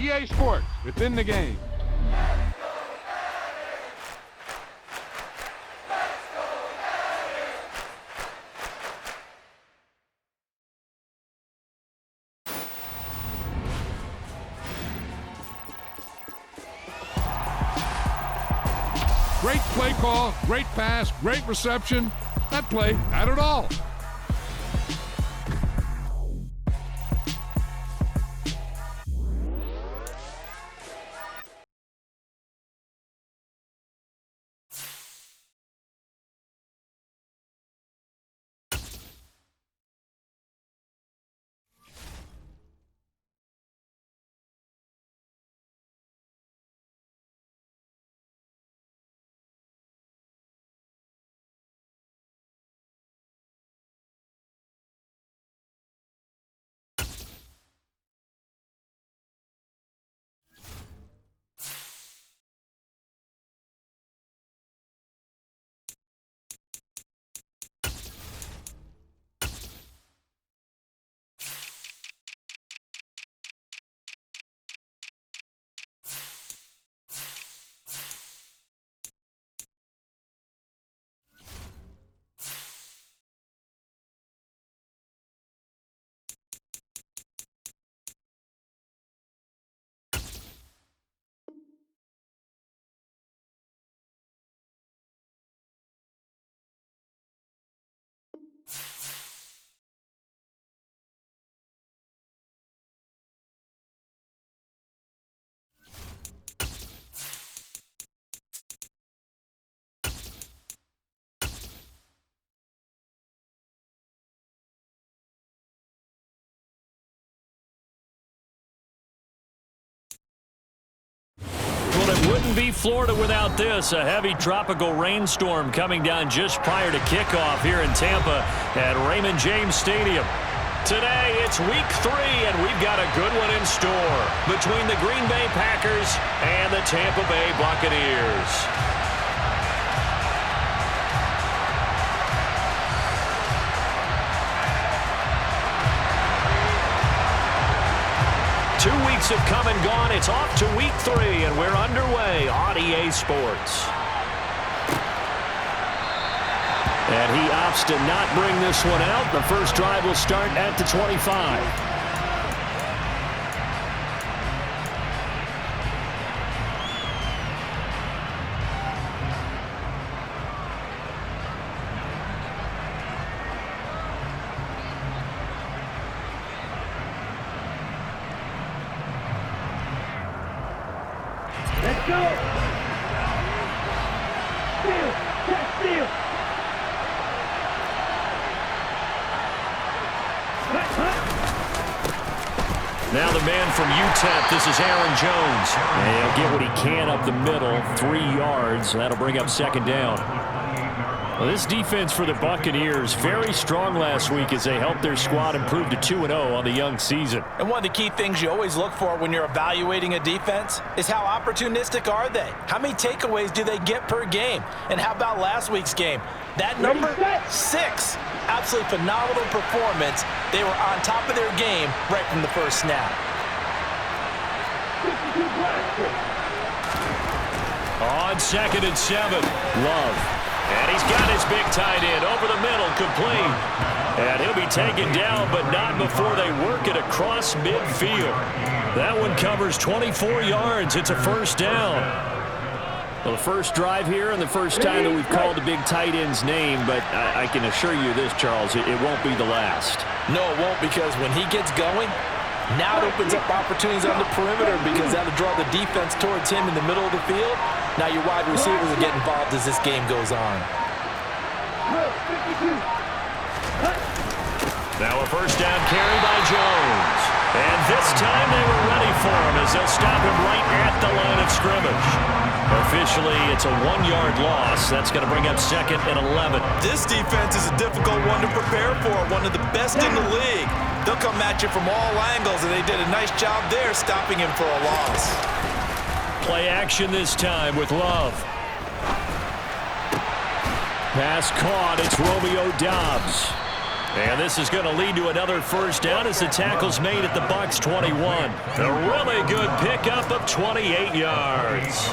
EA Sports. It's in the game. Great play call, great pass, great reception. That play had it all. Well, it wouldn't be Florida without this. A heavy tropical rainstorm coming down just prior to kickoff here in Tampa at Raymond James Stadium. Today, it's week 3, and we've got a good one in store between the Green Bay Packers and the Tampa Bay Buccaneers. Two weeks have come and gone. It's off to week 3, and we're underway on EA Sports. And he opts to not bring this one out. The first drive will start at the 25. Let's go! Steal! Catch steal! Now the man from UTEP, this is Aaron Jones. And he'll get what he can up the middle, 3 yards. That'll bring up second down. Well, this defense for the Buccaneers, very strong last week as they helped their squad improve to 2-0 on the young season. And one of the key things you always look for when you're evaluating a defense is how opportunistic are they? How many takeaways do they get per game? And how about last week's game? That number, 6. Absolutely phenomenal performance. They were on top of their game right from the first snap. On 2nd and 7, Love. And he's got his big tight end over the middle, complete. And he'll be taken down, but not before they work it across midfield. That one covers 24 yards. It's a first down. Well, the first drive here and the first time that we've called the big tight end's name, but I can assure you this, Charles, it won't be the last. No, it won't, because when he gets going, now it opens up opportunities on the perimeter because that'll draw the defense towards him in the middle of the field. Now your wide receivers will get involved as this game goes on. Now a first down carry by Jones. And this time they were ready for him as they'll stop him right at the line of scrimmage. Officially, it's a 1-yard loss. That's going to bring up 2nd and 11. This defense is a difficult one to prepare for, one of the best in the league. They'll come at you from all angles, and they did a nice job there stopping him for a loss. Play action this time with Love. Pass caught. It's Romeo Doubs. And this is going to lead to another first down as the tackle's made at the Bucs 21. A really good pickup of 28 yards.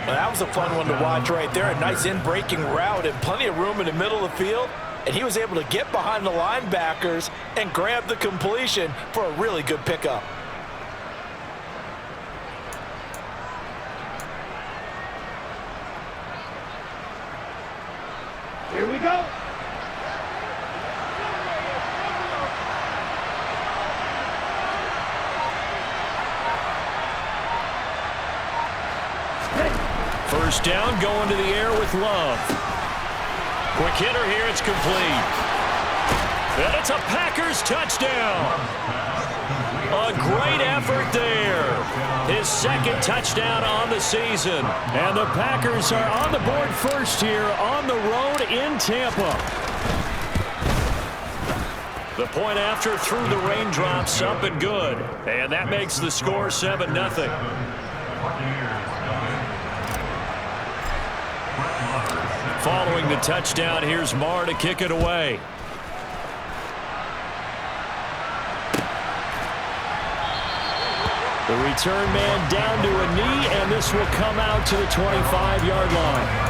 Well, that was a fun one to watch right there. A nice in-breaking route and plenty of room in the middle of the field. And he was able to get behind the linebackers and grab the completion for a really good pickup. Here we go. First down, going to the air with Love. Quick hitter here, it's complete. And it's a Packers touchdown. A great effort there. His second touchdown on the season. And the Packers are on the board first here on the road in Tampa. The point after through the raindrops, up and good. And that makes the score 7-0. Following the touchdown, here's Marr to kick it away. The return man down to a knee, and this will come out to the 25-yard line.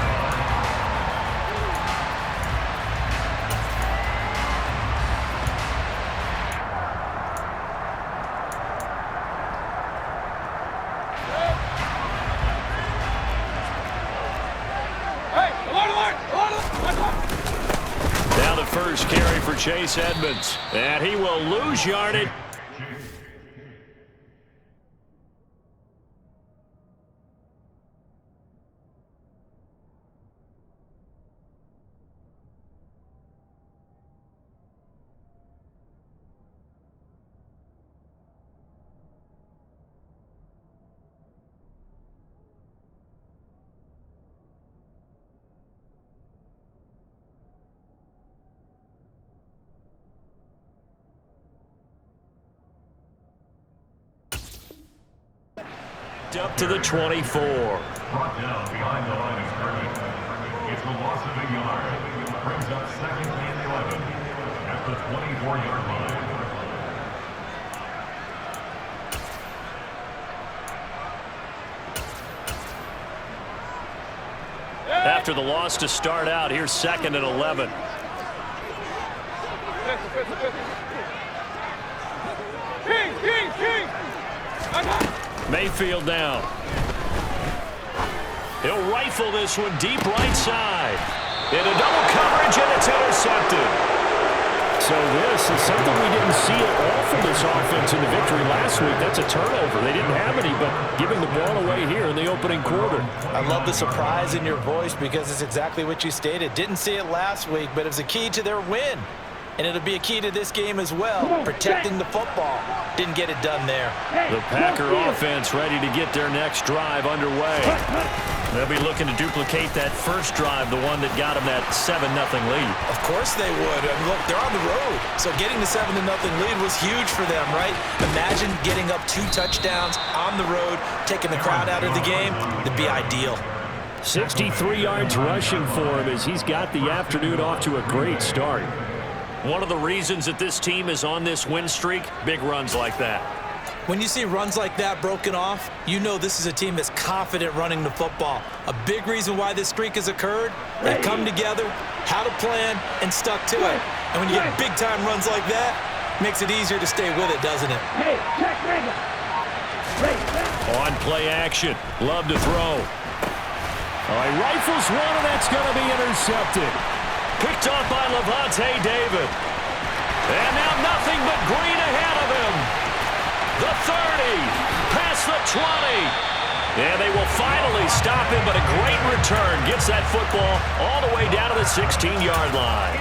Now the first carry for Chase Edmonds, and he will lose yardage. Up to the 24. Brought down behind the line of scrimmage. It's the loss of a yard. Brings up second and 11 at the 24-yard line. After the loss to start out, here's second and 11. Mayfield down. He'll rifle this one deep right side. In a double coverage, and it's intercepted. So this is something we didn't see at all from this offense in the victory last week. That's a turnover. They didn't have any, but giving the ball away here in the opening quarter. I love the surprise in your voice because it's exactly what you stated. Didn't see it last week, but it was a key to their win. And it'll be a key to this game as well, protecting the football. Didn't get it done there. The Packer offense ready to get their next drive underway. They'll be looking to duplicate that first drive, the one that got them that 7-0 lead. Of course they would. I mean, look, they're on the road. So getting the 7-0 lead was huge for them, right? Imagine getting up 2 touchdowns on the road, taking the crowd out of the game. It'd be ideal. 63 yards rushing for him as he's got the afternoon off to a great start. One of the reasons that this team is on this win streak, big runs like that. When you see runs like that broken off, you know this is a team that's confident running the football. A big reason why this streak has occurred, they've come together, had a plan, and stuck to it. And when you get big-time runs like that, it makes it easier to stay with it, doesn't it? Hey, check Rager. On play action, Love to throw. He rifles one, and that's going to be intercepted. Picked off by Levante David. And now nothing but green ahead of him. The 30, past the 20. And they will finally stop him, but a great return gets that football all the way down to the 16-yard line.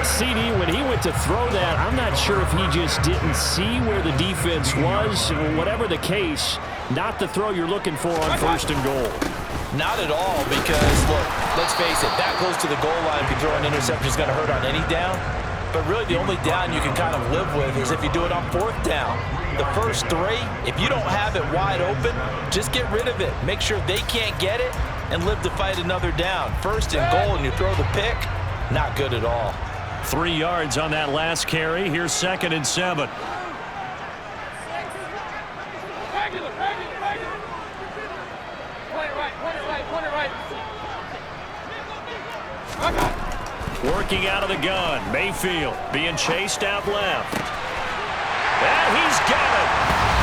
CD, when he went to throw that, I'm not sure if he just didn't see where the defense was. Whatever the case, not the throw you're looking for on first and goal. Not at all, because, look, let's face it, that goes to the goal line. If you throw an interception, it's going to hurt on any down. But really, the only down you can kind of live with is if you do it on 4th down. The first 3, if you don't have it wide open, just get rid of it. Make sure they can't get it and live to fight another down. First and goal, and you throw the pick, not good at all. 3 yards on that last carry. Here's 2nd and 7. Working out of the gun. Mayfield being chased out left. And he's got it.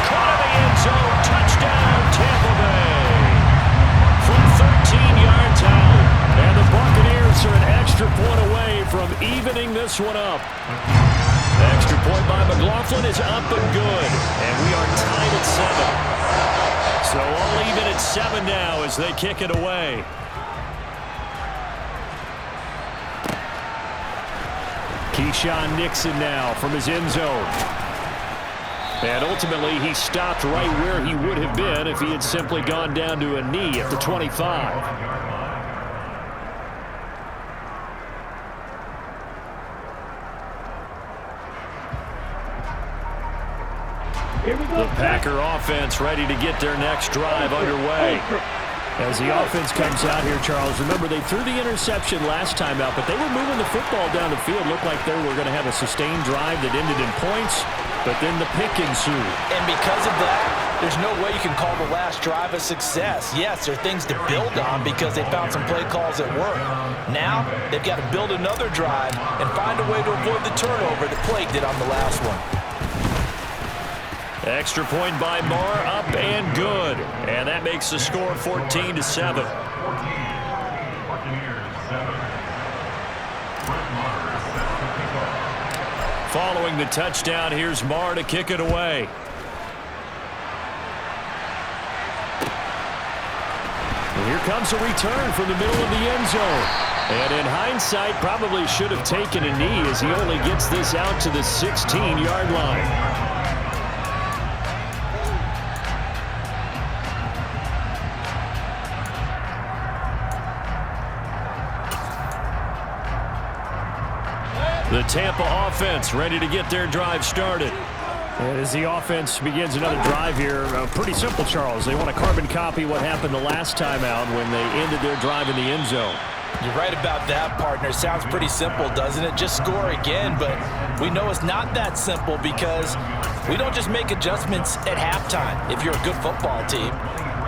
Caught in the end zone. Touchdown, Tampa Bay. From 13 yards out. And the Buccaneers are an extra point away from evening this one up. The extra point by McLaughlin is up and good. And we are tied at 7. So all even at 7 now as they kick it away. Keyshawn Nixon now from his end zone. And ultimately, he stopped right where he would have been if he had simply gone down to a knee at the 25. The Packer offense ready to get their next drive underway. As the offense comes out here, Charles, remember they threw the interception last time out, but they were moving the football down the field. Looked like they were going to have a sustained drive that ended in points, but then the pick ensued. And because of that, there's no way you can call the last drive a success. Yes, there are things to build on because they found some play calls that work. Now, they've got to build another drive and find a way to avoid the turnover that plagued it on the last one. Extra point by Marr, up and good. And that makes the score 14-7. Buccaneers 7. Following the touchdown, here's Marr to kick it away. And here comes a return from the middle of the end zone. And in hindsight, probably should have taken a knee as he only gets this out to the 16-yard line. The Tampa offense ready to get their drive started. As the offense begins another drive here, pretty simple, Charles. They want to carbon copy what happened the last time out when they ended their drive in the end zone. You're right about that, partner. Sounds pretty simple, doesn't it? Just score again, but we know it's not that simple because we don't just make adjustments at halftime if you're a good football team.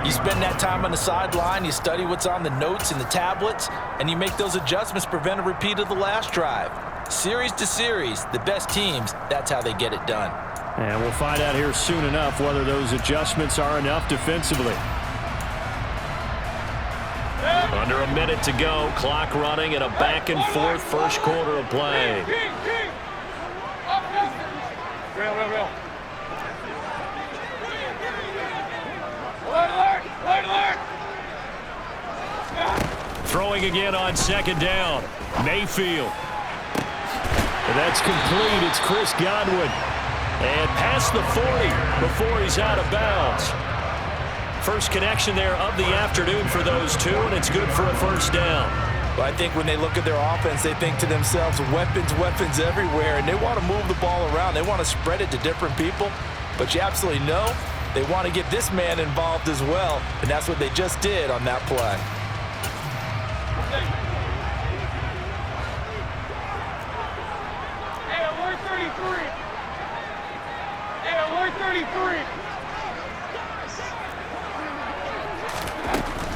You spend that time on the sideline, you study what's on the notes and the tablets, and you make those adjustments to prevent a repeat of the last drive. Series to series, the best teams, that's how they get it done. And we'll find out here soon enough whether those adjustments are enough defensively. Under a minute to go, clock running and a back and forth first quarter of play. Real. Alert. Throwing again on 2nd down. Mayfield. And that's complete. It's Chris Godwin. And past the 40 before he's out of bounds. First connection there of the afternoon for those two, and it's good for a first down. Well, I think when they look at their offense, they think to themselves, weapons everywhere, and they want to move the ball around. They want to spread it to different people, but you absolutely know they want to get this man involved as well, and that's what they just did on that play.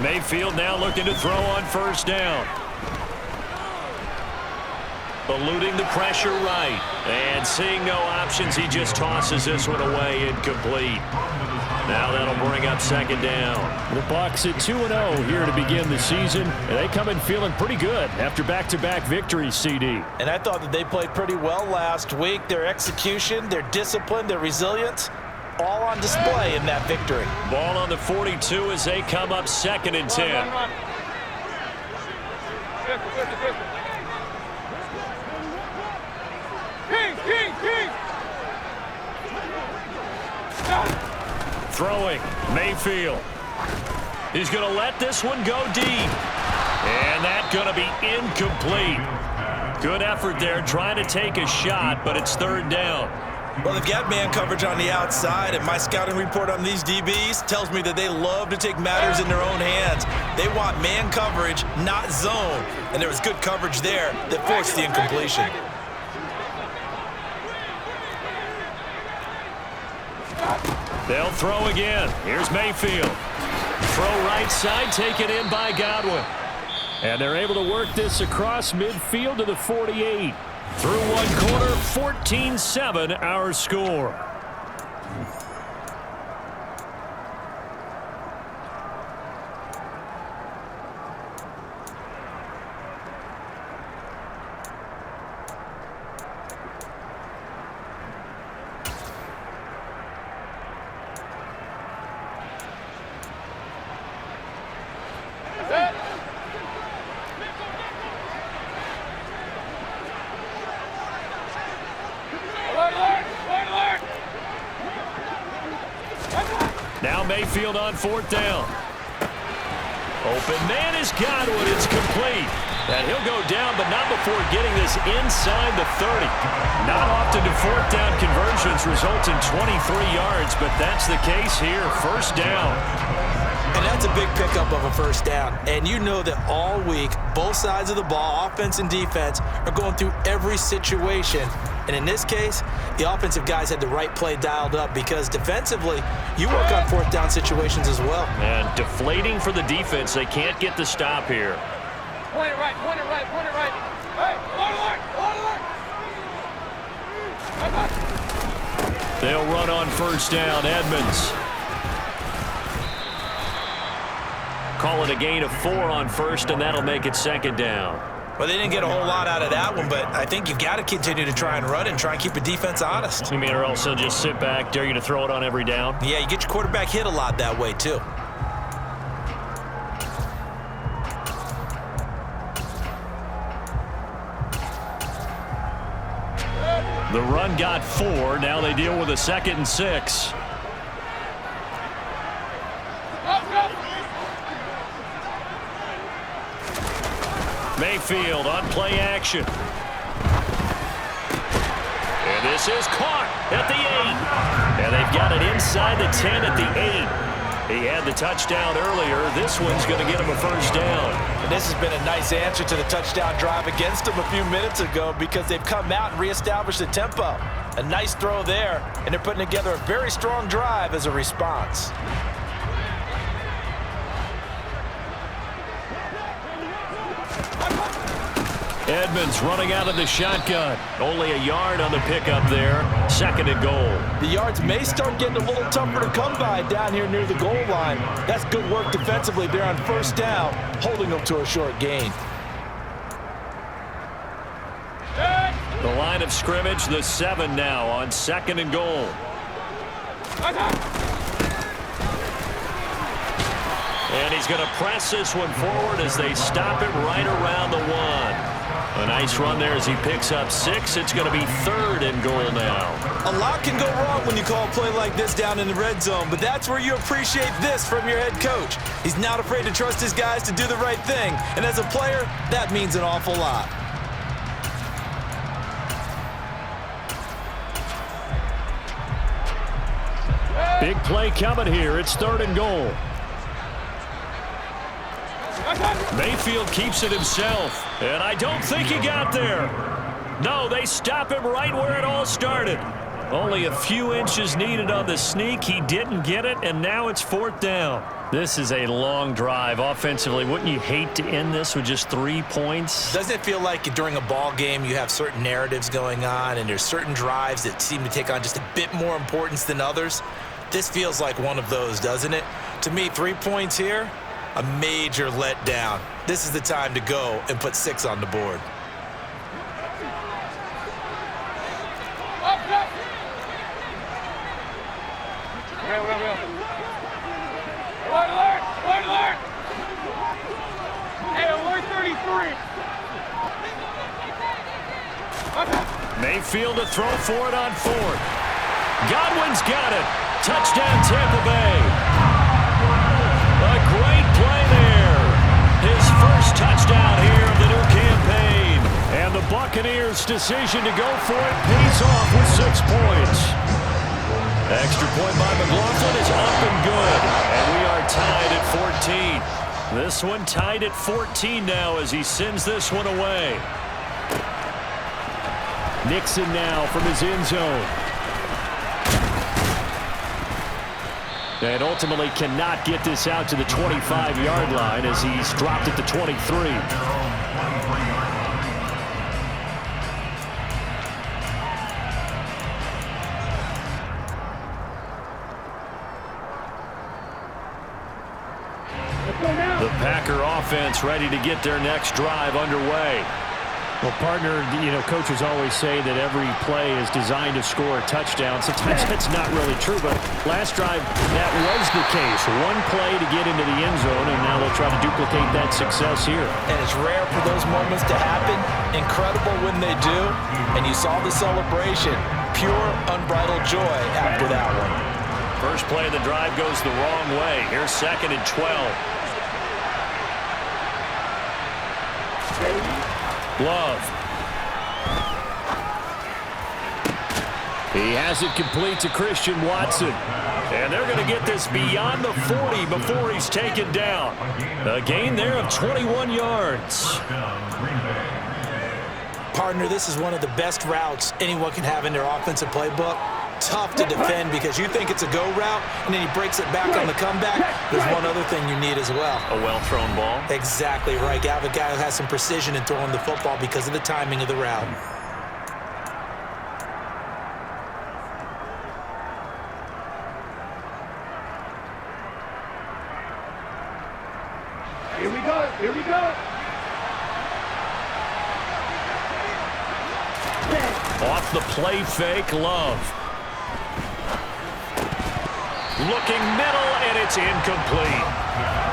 Mayfield now looking to throw on first down. Eluding the pressure right. And seeing no options, he just tosses this one away incomplete. Now that'll bring up 2nd down. The Bucs at 2-0 here to begin the season. And they come in feeling pretty good after back-to-back victories, CD. And I thought that they played pretty well last week. Their execution, their discipline, their resilience, all on display in that victory. Ball on the 42 as they come up 2nd and 10. Run. King. Throwing, Mayfield. He's going to let this one go deep. And that's going to be incomplete. Good effort there trying to take a shot, but it's 3rd down. Well, they've got man coverage on the outside, and my scouting report on these DBs tells me that they love to take matters in their own hands. They want man coverage, not zone. And there was good coverage there that forced the incompletion. They'll throw again. Here's Mayfield. Throw right side, taken in by Godwin. And they're able to work this across midfield to the 48. Through one quarter, 14-7 our score. Now Mayfield on fourth down. Open man is Godwin. It's complete. And he'll go down, but not before getting this inside the 30. Not often do fourth down conversions result in 23 yards, but that's the case here. First down. And that's a big pickup of a first down. And you know that all week, both sides of the ball, offense and defense, are going through every situation. And in this case, the offensive guys had the right play dialed up because defensively, you work on fourth down situations as well. And deflating for the defense. They can't get the stop here. Point it right, point it right, point it right. Hey, alert, alert. They'll run on first down. Edmonds. Call it a gain of 4 on first, and that'll make it second down. Well, they didn't get a whole lot out of that one, but I think you've got to continue to try and run and try and keep the defense honest. You mean or else they'll just sit back, dare you to throw it on every down? Yeah, you get your quarterback hit a lot that way, too. The run got 4. Now they deal with a 2nd and 6. Mayfield on play action. And this is caught at the 8. And they've got it inside the 10 at the 8. He had the touchdown earlier. This one's going to get him a first down. And this has been a nice answer to the touchdown drive against them a few minutes ago because they've come out and reestablished the tempo. A nice throw there, and they're putting together a very strong drive as a response. Edmonds running out of the shotgun. Only a yard on the pickup there. 2nd and goal. The yards may start getting a little tougher to come by down here near the goal line. That's good work defensively there on first down, holding them to a short gain. The line of scrimmage, the 7 now on 2nd and goal. And he's going to press this one forward as they stop it right around the 1. A nice run there as he picks up 6. It's going to be 3rd and goal now. A lot can go wrong when you call a play like this down in the red zone, but that's where you appreciate this from your head coach. He's not afraid to trust his guys to do the right thing, and as a player, that means an awful lot. Big play coming here. It's 3rd and goal. Mayfield keeps it himself, and I don't think he got there. No, they stop him right where it all started. Only a few inches needed on the sneak. He didn't get it, and now it's 4th down. This is a long drive offensively. Wouldn't you hate to end this with just 3 points? Doesn't it feel like during a ball game you have certain narratives going on, and there's certain drives that seem to take on just a bit more importance than others? This feels like one of those, doesn't it? To me, 3 points here, a major letdown. This is the time to go and put 6 on the board. Alert, alert, alert, alert. Hey, alert 33. Mayfield to throw for it on 4th. Godwin's got it. Touchdown, Tampa Bay. A great play there. His first touchdown here of the new campaign. And the Buccaneers' decision to go for it pays off with 6 points. Extra point by McLaughlin is up and good. And we are tied at 14. This one tied at 14 now as he sends this one away. Nixon now from his end zone. And ultimately cannot get this out to the 25-yard line as he's dropped at the 23. The Packer offense ready to get their next drive underway. Well, partner, coaches always say that every play is designed to score a touchdown. Sometimes that's not really true, but last drive, that was the case. One play to get into the end zone, and now they'll try to duplicate that success here. And it's rare for those moments to happen. Incredible when they do. And you saw the celebration. Pure, unbridled joy after that one. First play of the drive goes the wrong way. Here's 2nd and 12. Love. He has it complete to Christian Watson. And they're going to get this beyond the 40 before he's taken down. A gain there of 21 yards. Partner, this is one of the best routes anyone can have in their offensive playbook. Tough to defend because you think it's a go route, and then he breaks it back on the comeback. There's one other thing you need as well. A well-thrown ball. Exactly right. You have a guy who has some precision in throwing the football because of the timing of the route. Here we go. Here we go. Off the play fake, Love. Looking middle, and it's incomplete.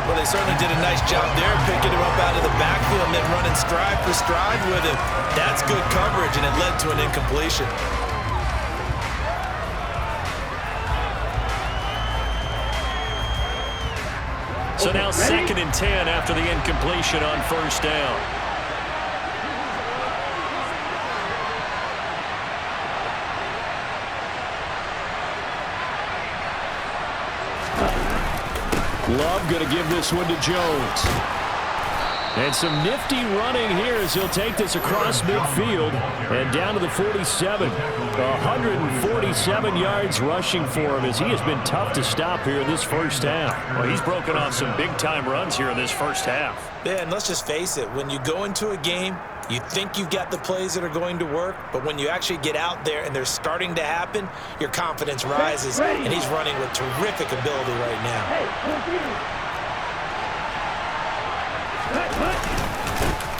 Well, they certainly did a nice job there, picking him up out of the backfield and then running stride for stride with him. That's good coverage, and it led to an incompletion. So now 2nd and 10 after the incompletion on first down. Love going to give this one to Jones. And some nifty running here as he'll take this across midfield and down to the 47. 147 yards rushing for him as he has been tough to stop here in this first half. Well, he's broken off some big-time runs here in this first half. Yeah, and let's just face it. When you go into a game, you think you've got the plays that are going to work, but when you actually get out there and they're starting to happen, your confidence rises, and he's running with terrific ability right now.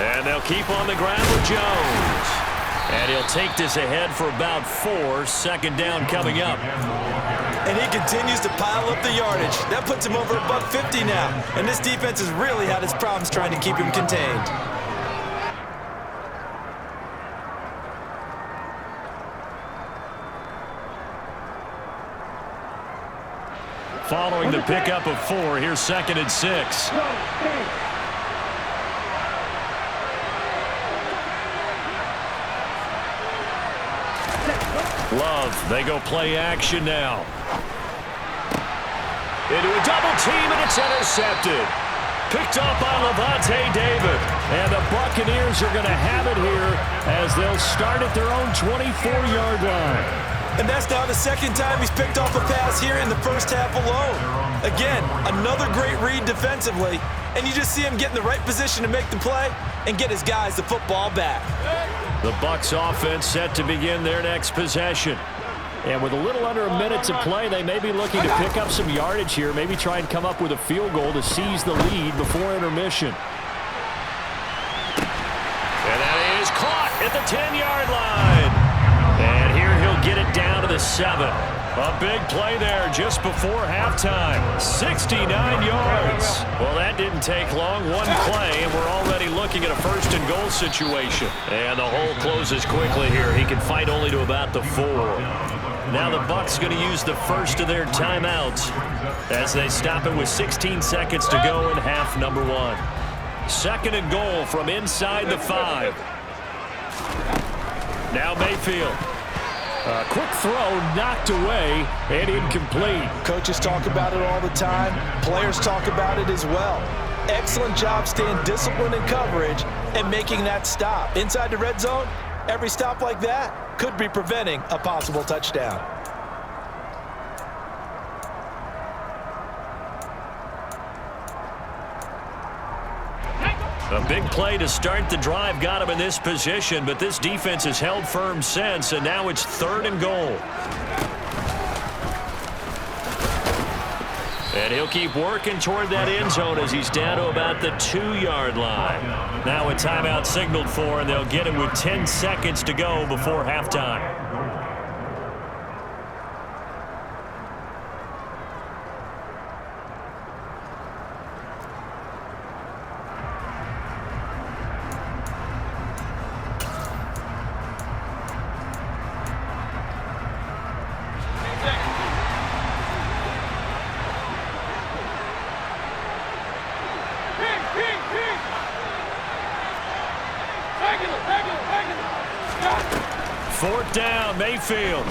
And they'll keep on the ground with Jones. And he'll take this ahead for about 4. 2nd down coming up. And he continues to pile up the yardage. That puts him over $150 now. And this defense has really had its problems trying to keep him contained. Following the pickup of 4, here's 2nd and 6. Love, they go play action now. Into a double team, and it's intercepted. Picked up by Levante David. And the Buccaneers are going to have it here as they'll start at their own 24-yard line. And that's now the 2nd time he's picked off a pass here in the first half alone. Again, another great read defensively, and you just see him get in the right position to make the play and get his guys the football back. The Bucs offense set to begin their next possession. And with a little under a minute to play, they may be looking to pick up some yardage here, maybe try and come up with a field goal to seize the lead before intermission. And that is caught at the 10-yard line. And here he'll get it down to the 7. A big play there just before halftime. 69 yards. Well, that didn't take long. One play, and we're already looking at a 1st and goal situation. And the hole closes quickly here. He can fight only to about the 4. Now the Bucs going to use the first of their timeouts as they stop it with 16 seconds to go in half number 1. 2nd and goal from inside the 5. Now Mayfield. A quick throw knocked away and incomplete. Coaches talk about it all the time. Players talk about it as well. Excellent job staying disciplined in coverage and making that stop. Inside the red zone, every stop like that could be preventing a possible touchdown. A big play to start the drive got him in this position, but this defense has held firm since, and now it's 3rd and goal. And he'll keep working toward that end zone as he's down to about the 2-yard line. Now a timeout signaled for, and they'll get him with 10 seconds to go before halftime. Fourth down, Mayfield.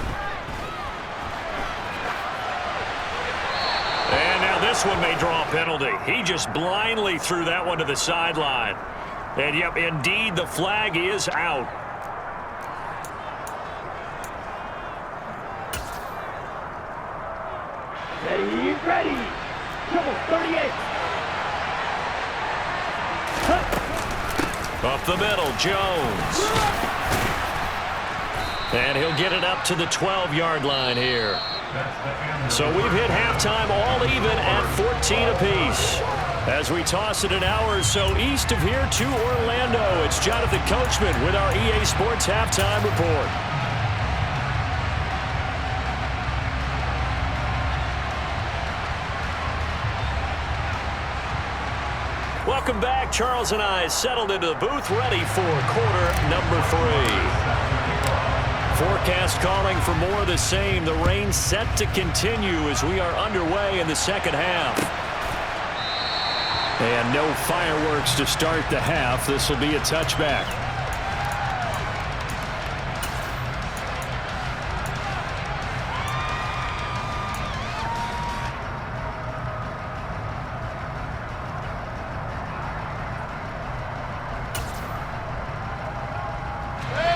And now this one may draw a penalty. He just blindly threw that one to the sideline. And, yep, indeed, the flag is out. Ready. Double 38. Up the middle, Jones. And he'll get it up to the 12-yard line here. So we've hit halftime all even at 14 apiece. As we toss it an hour or so east of here to Orlando, it's Jonathan Coachman with our EA Sports Halftime Report. Welcome back. Charles and I settled into the booth, ready for quarter number 3. Forecast calling for more of the same. The rain set to continue as we are underway in the second half. And no fireworks to start the half. This will be a touchback.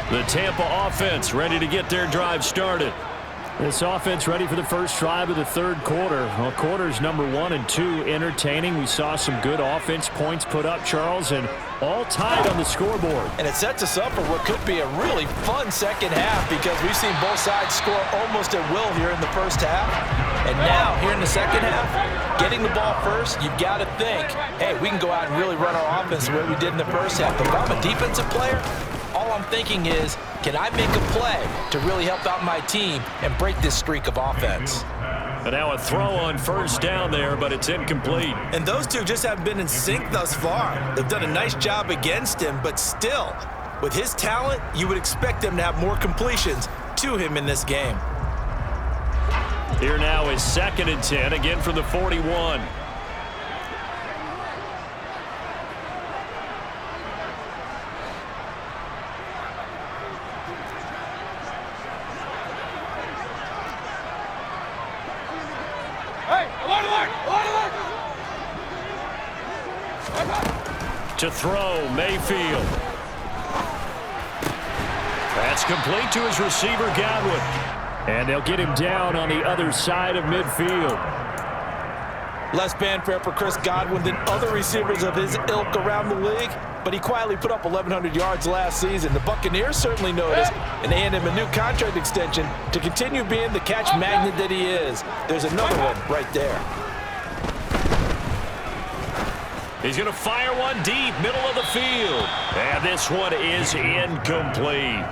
The Tampa offense ready to get their drive started. This offense ready for the first drive of the third quarter. Well, quarters number 1 and 2 entertaining. We saw some good offense points put up, Charles, and all tied on the scoreboard. And it sets us up for what could be a really fun second half because we've seen both sides score almost at will here in the first half. And now, here in the second half, getting the ball first, you've got to think, hey, we can go out and really run our offense the way we did in the first half. But if I'm a defensive player, all I'm thinking is, can I make a play to really help out my team and break this streak of offense? And now a throw on first down there, but it's incomplete. And those two just haven't been in sync thus far. They've done a nice job against him, but still, with his talent, you would expect them to have more completions to him in this game. Here now is 2nd and 10, again from the 41. To throw, Mayfield. That's complete to his receiver, Godwin. And they'll get him down on the other side of midfield. Less fanfare for Chris Godwin than other receivers of his ilk around the league, but he quietly put up 1,100 yards last season. The Buccaneers certainly noticed, and they handed him a new contract extension to continue being the catch magnet that he is. There's another one right there. He's going to fire one deep, middle of the field. And this one is incomplete.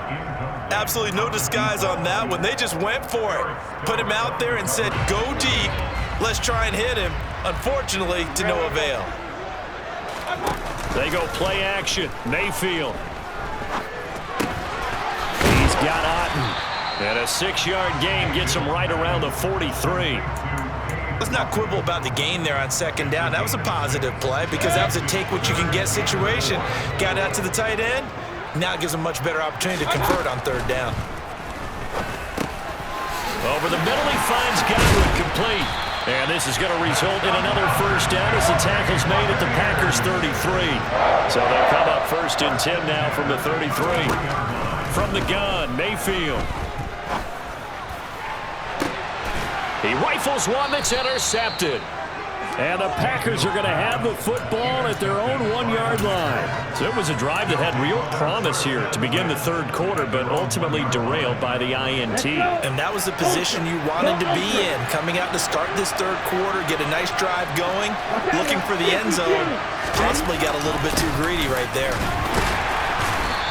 Absolutely no disguise on that one. They just went for it. Put him out there and said, go deep. Let's try and hit him. Unfortunately, to no avail. They go play action. Mayfield. He's got Otten. And a 6-yard gain gets him right around the 43. Let's not quibble about the gain there on second down. That was a positive play because that was a take-what-you-can-get situation. Got out to the tight end. Now it gives him a much better opportunity to convert on third down. Over the middle, he finds Godwin complete. And this is going to result in another first down as the tackle's made at the Packers' 33. So they'll come up 1st and 10 now from the 33. From the gun, Mayfield. He rifles one that's intercepted. And the Packers are going to have the football at their own 1-yard line. So it was a drive that had real promise here to begin the third quarter, but ultimately derailed by the INT. And that was the position you wanted to be in, coming out to start this third quarter, get a nice drive going, looking for the end zone. Possibly got a little bit too greedy right there.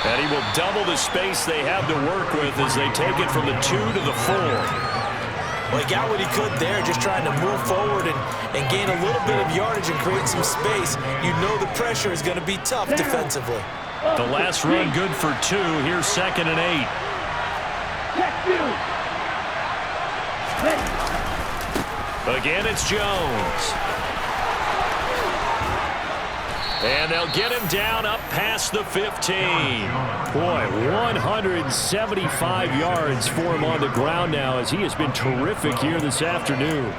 And he will double the space they have to work with as they take it from the 2 to the 4. Well, he got what he could there, just trying to move forward and gain a little bit of yardage and create some space. You know the pressure is going to be tough defensively. The last run good for 2. Here's 2nd and 8. Again, it's Jones. And they'll get him down up past the 15. Boy, 175 yards for him on the ground now as he has been terrific here this afternoon.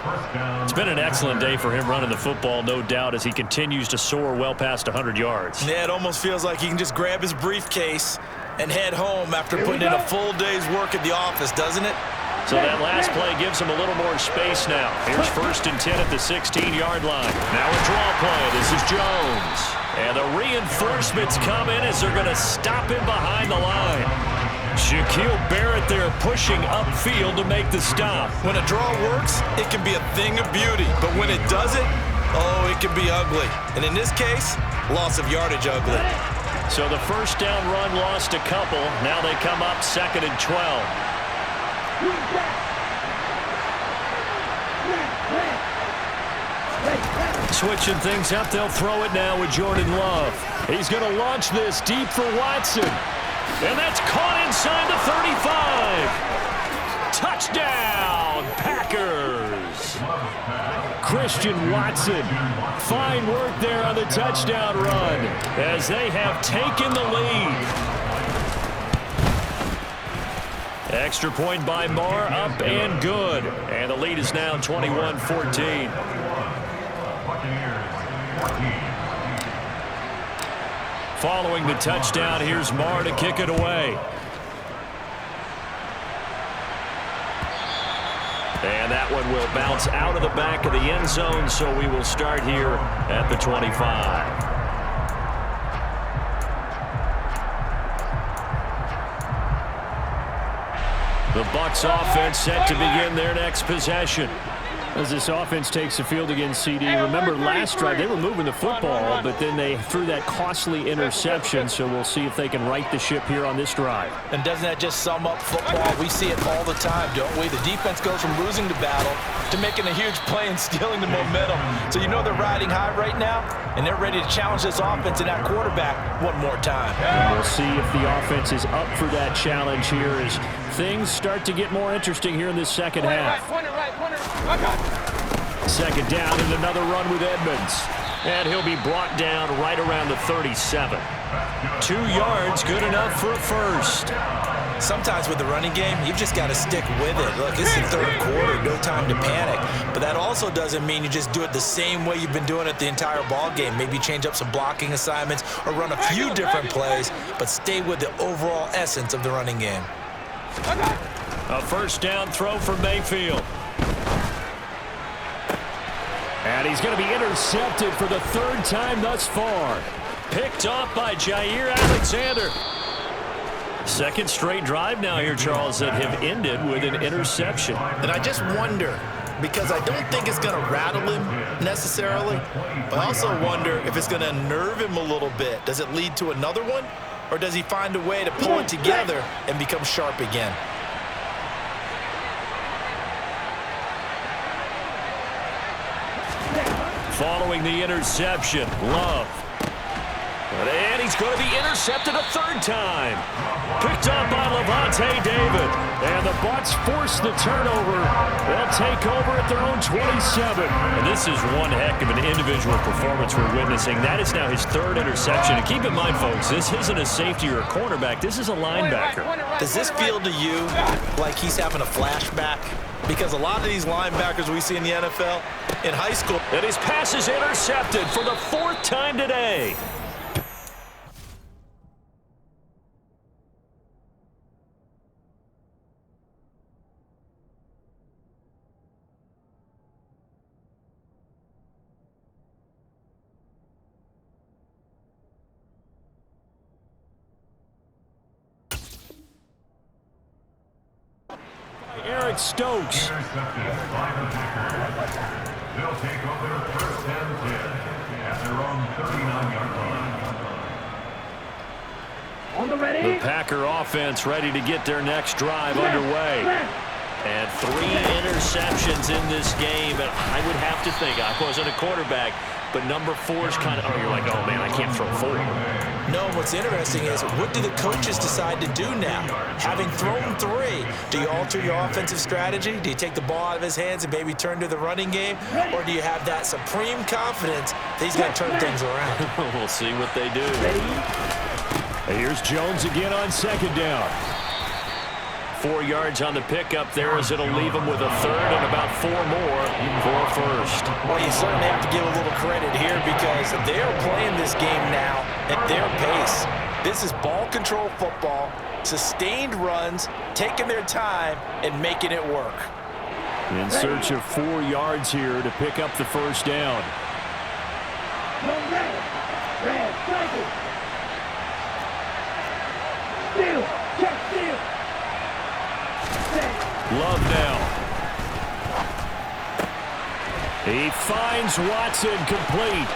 It's been an excellent day for him running the football, no doubt, as he continues to soar well past 100 yards. Yeah, it almost feels like he can just grab his briefcase and head home after putting in a full day's work at the office, doesn't it? So that last play gives him a little more space now. Here's 1st and 10 at the 16-yard line. Now a draw play. This is Jones. And the reinforcements come in as they're going to stop him behind the line. Shaquille Barrett there pushing upfield to make the stop. When a draw works, it can be a thing of beauty. But when it doesn't, oh, it can be ugly. And in this case, loss of yardage ugly. So the first down run lost a couple. Now they come up 2nd and 12. Switching things up, they'll throw it now with Jordan Love. He's going to launch this deep for Watson. And that's caught inside the 35. Touchdown, Packers. Christian Watson. Fine work there on the touchdown run as they have taken the lead. Extra point by Marr, up and good. And the lead is now 21-14. Following the touchdown, here's Marr to kick it away. And that one will bounce out of the back of the end zone, so we will start here at the 25. The Bucs offense set to begin their next possession. As this offense takes the field against CD, remember last drive they were moving the football, but then they threw that costly interception, so we'll see if they can right the ship here on this drive. And doesn't that just sum up football? We see it all the time, don't we? The defense goes from losing the battle to making a huge play and stealing the momentum. So you know they're riding high right now, and they're ready to challenge this offense and that quarterback one more time. And we'll see if the offense is up for that challenge here as things start to get more interesting here in this second half. Second down and another run with Edmonds. And he'll be brought down right around the 37. 2 yards, good enough for a first. Sometimes with the running game, you've just got to stick with it. Look, it's the third quarter, no time to panic. But that also doesn't mean you just do it the same way you've been doing it the entire ball game. Maybe change up some blocking assignments or run a few different plays, but stay with the overall essence of the running game. A first down throw for Mayfield. And he's going to be intercepted for the 3rd time thus far. Picked off by Jair Alexander. Second straight drive now here, Charles, that have ended with an interception. And I just wonder, because I don't think it's going to rattle him necessarily, but I also wonder if it's going to nerve him a little bit. Does it lead to another one? Or does he find a way to pull it together and become sharp again? Following the interception, Love. And he's going to be intercepted a 3rd time. Picked up by Levante David. And the Bucs force the turnover. They'll take over at their own 27. And this is one heck of an individual performance we're witnessing. That is now his 3rd interception. And keep in mind, folks, this isn't a safety or a cornerback. This is a linebacker. Does this feel to you like he's having a flashback? Because a lot of these linebackers we see in the NFL, in high school. And his pass is intercepted for the 4th time today. Eric Stokes. Intercepted by the Packers. They'll take over first and 10 at their own 39-yard line. On the ready. The Packer offense ready to get their next drive underway. And 3 interceptions in this game. And I would have to think, I wasn't a quarterback, but number 4 is kind of, oh, you're like, oh, man, I can't throw 4. No, what's interesting is, what do the coaches decide to do now? Having thrown 3, do you alter your offensive strategy? Do you take the ball out of his hands and maybe turn to the running game? Or do you have that supreme confidence that he's going to turn things around? We'll see what they do. Here's Jones again on second down. 4 yards on the pickup there as it'll leave them with a third and about 4 more for a first. Well, you certainly have to give a little credit here because they're playing this game now at their pace. This is ball control football, sustained runs, taking their time, and making it work. In search of 4 yards here to pick up the first down. Red, cycle. Steal, check, steal. Love now. He finds Watson complete.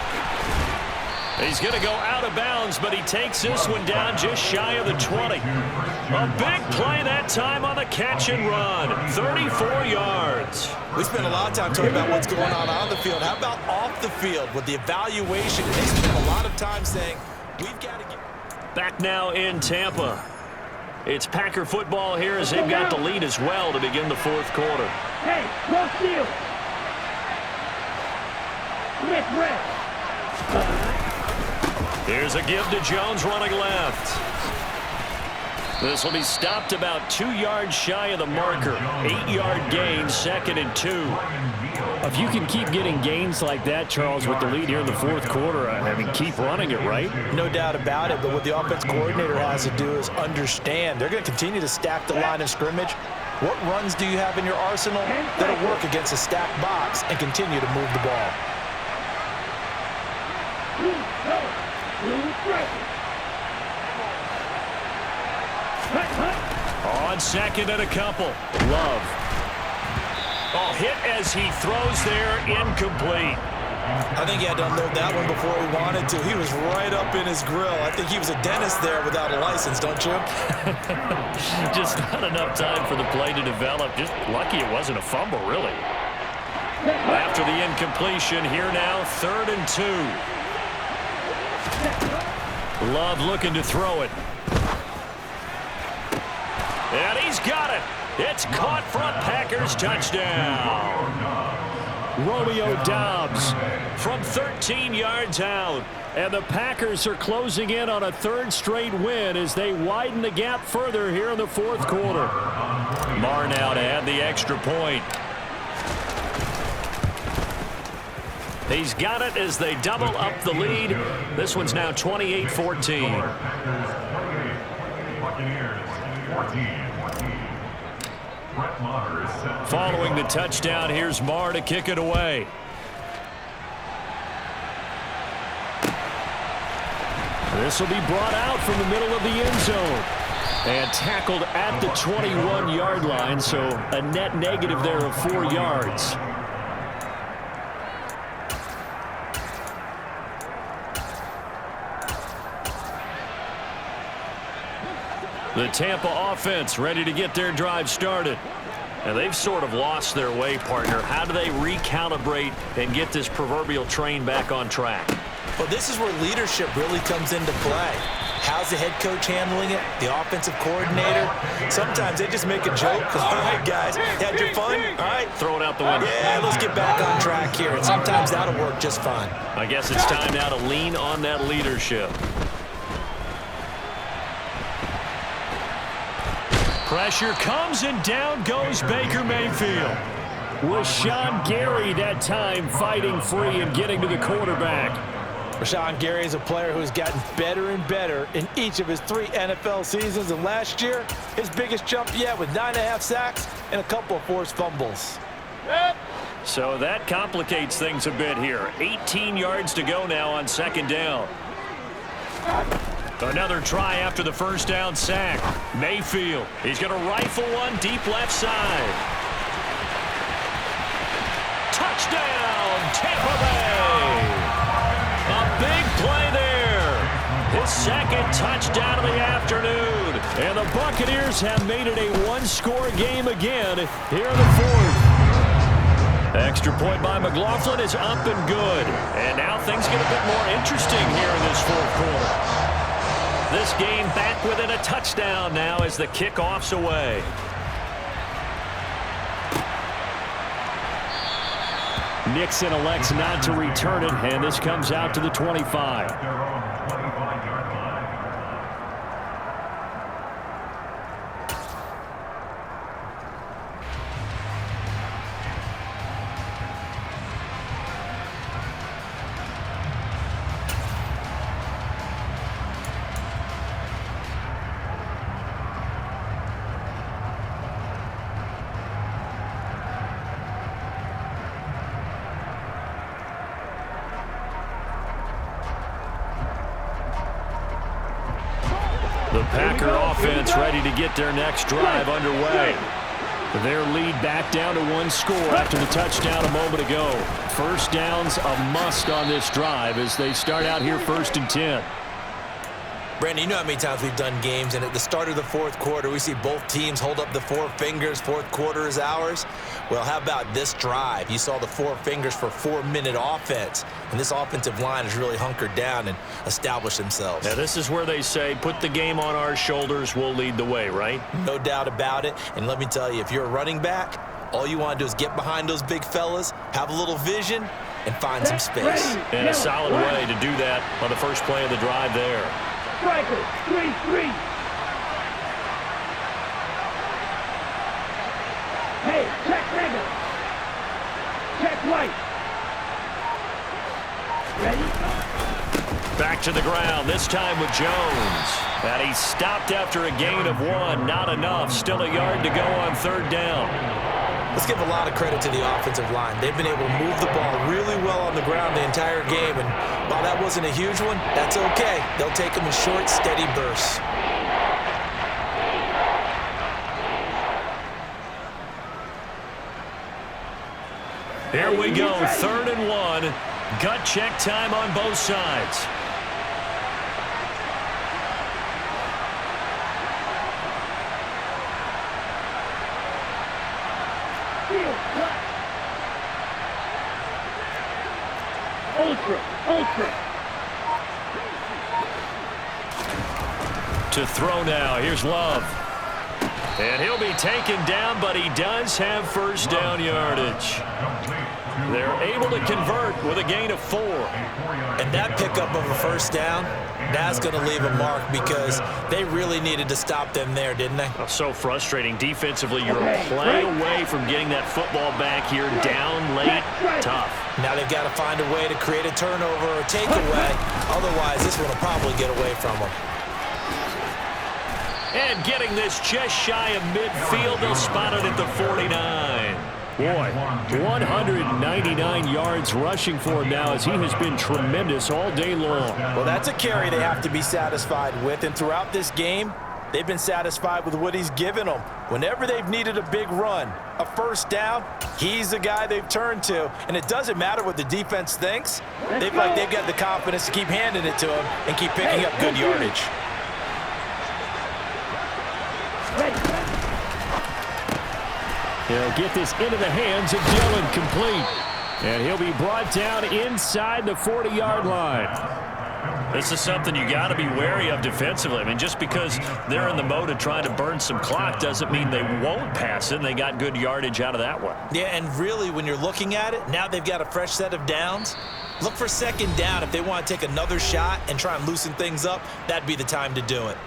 He's going to go out of bounds, but he takes this one down just shy of the 20. A big play that time on the catch and run. 34 yards. We spent a lot of time talking about what's going on the field. How about off the field with the evaluation? They spent a lot of time saying, we've got to get... Back now in Tampa. It's Packer football here as they've got the lead as well to begin the fourth quarter. Hey, go steal. Smith, red. Here's a give to Jones running left. This will be stopped about 2 yards shy of the marker. 8-yard gain, 2nd and 2. If you can keep getting gains like that, Charles, with the lead here in the fourth quarter, I mean, keep running it, right? No doubt about it, but what the offense coordinator has to do is understand. They're going to continue to stack the line of scrimmage. What runs do you have in your arsenal that'll work against a stacked box and continue to move the ball? On second and a couple. Love. Oh, hit as he throws there, incomplete. I think he had to unload that one before he wanted to. He was right up in his grill. I think he was a dentist there without a license, don't you? Just not enough time for the play to develop. Just lucky it wasn't a fumble, really. After the incompletion, here now, 3rd and 2. Love looking to throw it. And he's got it. It's caught for a Packers touchdown. Romeo Doubs From 13 yards out. And the Packers are closing in on a 3rd straight win as they widen the gap further here in the fourth quarter. Marr now to add the extra point. He's got it as they double up the lead. This one's now 28-14. Following the touchdown, here's Marr to kick it away. This will be brought out from the middle of the end zone. And tackled at the 21-yard line, so a net negative there of 4 yards. The Tampa offense ready to get their drive started. And they've sort of lost their way, partner. How do they recalibrate and get this proverbial train back on track? Well, this is where leadership really comes into play. How's the head coach handling it? The offensive coordinator? Sometimes they just make a joke. All right, guys, had your fun? All right. Throw it out the window. Yeah, let's get back on track here. And sometimes that'll work just fine. I guess it's time now to lean on that leadership. Pressure comes and down goes Baker Mayfield. Rashawn Gary that time fighting free and getting to the quarterback. Rashawn Gary is a player who's gotten better and better in each of his 3 NFL seasons. And last year, his biggest jump yet with 9.5 sacks and a couple of forced fumbles. So that complicates things a bit here. 18 yards to go now on 2nd down. Another try after the first down sack. Mayfield, he's going to rifle one deep left side. Touchdown, Tampa Bay. A big play there. His second touchdown of the afternoon. And the Buccaneers have made it a one-score game again here in the fourth. Extra point by McLaughlin is up and good. And now things get a bit more interesting here in this fourth quarter. This game back within a touchdown now as the kickoff's away. Nixon elects not to return it, and this comes out to the 25. Their own 25-yard line. The Packer offense ready to get their next drive underway. Their lead back down to one score after the touchdown a moment ago. First down's a must on this drive as they start out here 1st and 10. Brandon, you know how many times we've done games, and at the start of the fourth quarter, we see both teams hold up the four fingers, fourth quarter is ours. Well, how about this drive? You saw the four fingers for 4-minute offense, and this offensive line has really hunkered down and established themselves. Now, this is where they say, put the game on our shoulders, we'll lead the way, right? No doubt about it, and let me tell you, if you're a running back, all you want to do is get behind those big fellas, have a little vision, and find some space. And a solid way to do that on the first play of the drive there. Striker, 3-3. Hey, check nigga. Check right. Ready? Back to the ground, this time with Jones. And he stopped after a gain of 1. Not enough. Still a yard to go on 3rd down. Let's give a lot of credit to the offensive line. They've been able to move the ball really well on the ground the entire game. And while that wasn't a huge one, that's okay. They'll take them in short, steady bursts. Here we go, 3rd and 1. Gut check time on both sides. Ultra. To throw now, here's Love. And he'll be taken down, but he does have first down yardage. They're able to convert with a gain of 4. And that pickup of a first down, that's going to leave a mark because they really needed to stop them there, didn't they? Oh, so frustrating. Defensively, you're a play away from getting that football back here down late. Tough. Now they've got to find a way to create a turnover or takeaway. Otherwise, this one will probably get away from them. And getting this just shy of midfield, they'll spot it at the 49. Boy, 199 yards rushing for him now as he has been tremendous all day long. Well, that's a carry they have to be satisfied with. And throughout this game, they've been satisfied with what he's given them. Whenever they've needed a big run, a first down, he's the guy they've turned to. And it doesn't matter what the defense thinks. They've got the confidence to keep handing it to him and keep picking up good yardage. He'll get this into the hands of Dillon, complete. And he'll be brought down inside the 40-yard line. This is something you got to be wary of defensively. I mean, just because they're in the mode of trying to burn some clock doesn't mean they won't pass it, and they got good yardage out of that one. Yeah, and really, when you're looking at it, now they've got a fresh set of downs. Look for 2nd down. If they want to take another shot and try and loosen things up, that'd be the time to do it.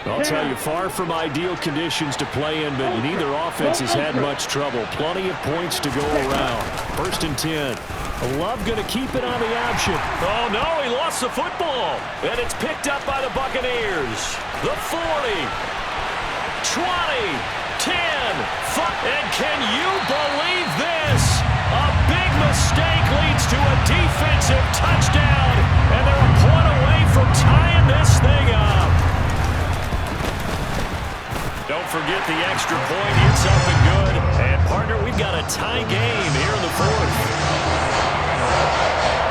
I'll tell you, far from ideal conditions to play in, but neither offense has had much trouble. Plenty of points to go around. 1st and 10. Love going to keep it on the option. Oh, no, he lost the football. And it's picked up by the Buccaneers. The 40, 20, 10, 5. And can you believe this? A big mistake leads to a defensive touchdown. And they're a point away from time. tying this thing up. Don't forget the extra point. It's up and good. And, partner, we've got a tie game here in the fourth.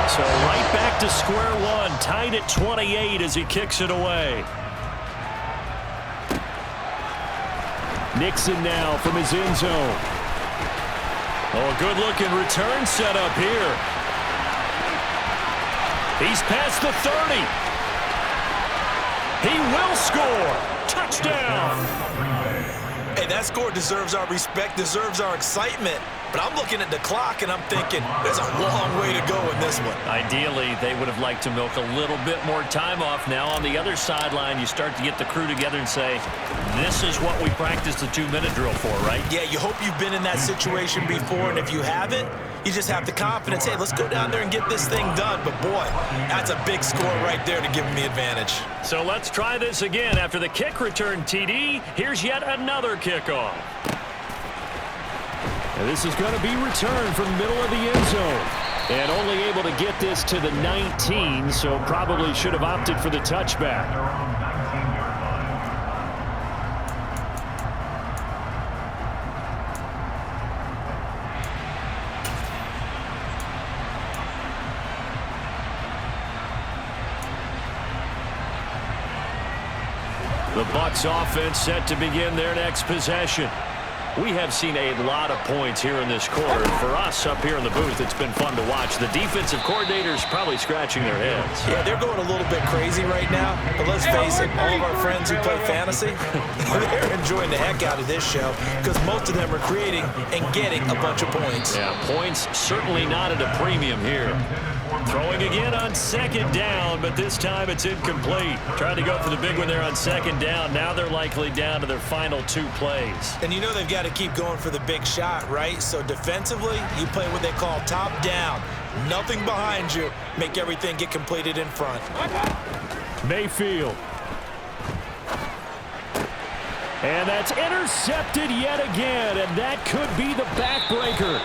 So right back to square one, tied at 28 as he kicks it away. Nixon now from his end zone. Oh, a good-looking return set up here. He's past the 30. He will score. Touchdown. Hey, that score deserves our respect, deserves our excitement. But I'm looking at the clock, and I'm thinking there's a long way to go in this one. Ideally, they would have liked to milk a little bit more time off. Now on the other sideline, you start to get the crew together and say, this is what we practiced the 2-minute drill for, right? Yeah, you hope you've been in that situation before, and if you haven't, you just have the confidence, hey, let's go down there and get this thing done. But, boy, that's a big score right there to give them the advantage. So let's try this again. After the kick return TD, here's yet another kickoff. And this is going to be returned from the middle of the end zone. And only able to get this to the 19, so probably should have opted for the touchback. The Bucs offense set to begin their next possession. We have seen a lot of points here in this quarter. For us up here in the booth, it's been fun to watch. The defensive coordinators probably scratching their heads. Yeah, they're going a little bit crazy right now. But let's face it, all of our friends who play fantasy, they're enjoying the heck out of this show because most of them are creating and getting a bunch of points. Yeah, points certainly not at a premium here. Throwing again on second down, but this time it's incomplete. Trying to go for the big one there on second down. Now they're likely down to their final 2 plays. And you know they've got to keep going for the big shot, right? So defensively, you play what they call top down. Nothing behind you. Make everything get completed in front. Mayfield. And that's intercepted yet again, and that could be the backbreaker.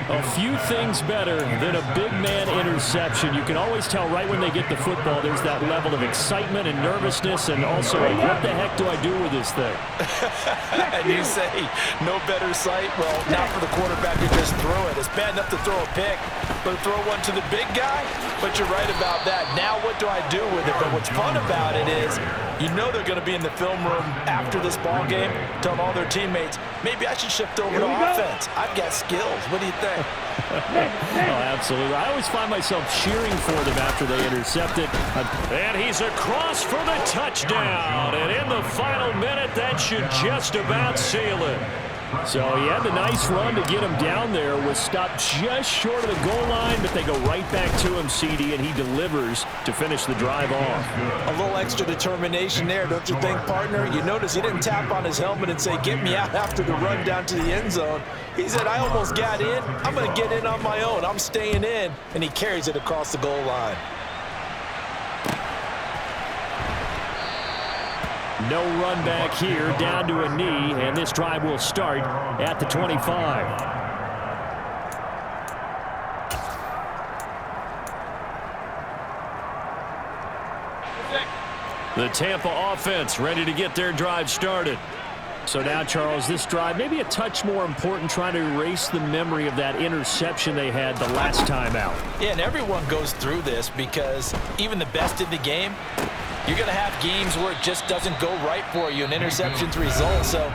A few things better than a big man interception. You can always tell right when they get the football, there's that level of excitement and nervousness, and also, what the heck do I do with this thing? And you say, no better sight? Well, not for the quarterback who just threw it. It's bad enough to throw a pick, but throw one to the big guy? But you're right about that. Now what do I do with it? But what's fun about it is, you know they're going to be in the film room after this ball game, telling all their teammates, maybe I should shift over to offense. I've got skills. What do you think? Oh, absolutely. I always find myself cheering for them after they intercept it. And he's across for the touchdown. And in the final minute, that should just about seal it. So he had the nice run to get him down there. Was stopped just short of the goal line, but they go right back to him, CD, and he delivers to finish the drive off. A little extra determination there, don't you think, partner? You notice he didn't tap on his helmet and say, get me out after the run down to the end zone. He said, I almost got in. I'm going to get in on my own. I'm staying in. And he carries it across the goal line. No run back here, down to a knee, and this drive will start at the 25. The Tampa offense ready to get their drive started. So now, Charles, this drive maybe a touch more important, trying to erase the memory of that interception they had the last time out. Yeah, and everyone goes through this because even the best in the game, you're going to have games where it just doesn't go right for you, and interceptions result. So,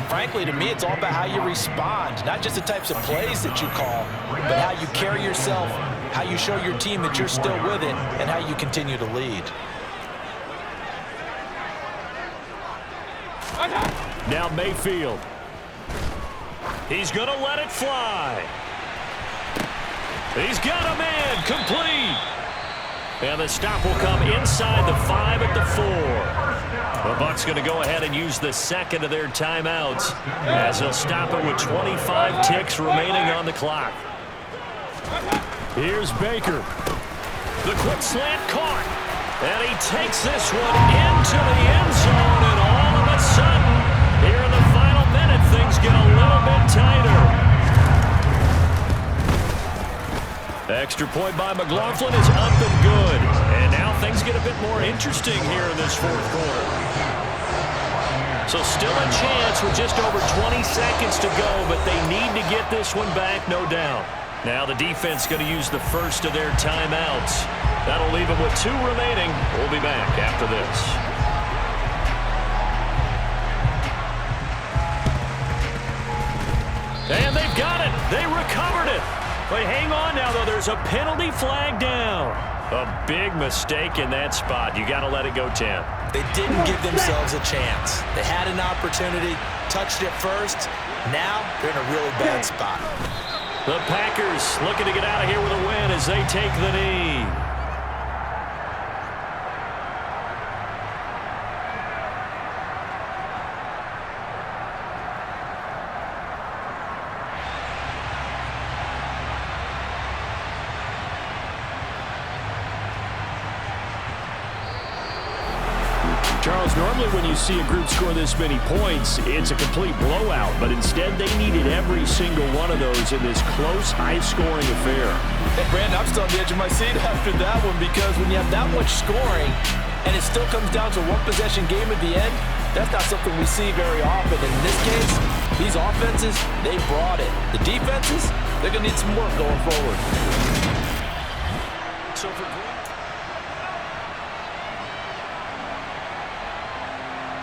frankly, to me, it's all about how you respond, not just the types of plays that you call, but how you carry yourself, how you show your team that you're still with it, and how you continue to lead. Now Mayfield. He's going to let it fly. He's got a man complete. And the stop will come inside the 5 at the 4. The Bucs going to go ahead and use the second of their timeouts as they'll stop it with 25 ticks remaining on the clock. Here's Baker. The quick slant caught. And he takes this one into the end zone. And all of a sudden, here in the final minute, things get a little bit tighter. Extra point by McLaughlin is up and good. And now things get a bit more interesting here in this fourth quarter. So still a chance with just over 20 seconds to go, but they need to get this one back, no doubt. Now the defense going to use the first of their timeouts. That'll leave them with 2 remaining. We'll be back after this. And they've got it. They recovered it. But hang on now, though. There's a penalty flag down. A big mistake in that spot. You got to let it go 10. They didn't give themselves a chance. They had an opportunity, touched it first. Now they're in a really bad spot. The Packers looking to get out of here with a win as they take the knee. Charles, normally when you see a group score this many points, it's a complete blowout. But instead, they needed every single one of those in this close, high-scoring affair. Hey, Brandon, I'm still on the edge of my seat after that one because when you have that much scoring and it still comes down to one-possession game at the end, that's not something we see very often. In this case, these offenses, they brought it. The defenses, they're going to need some work going forward. So for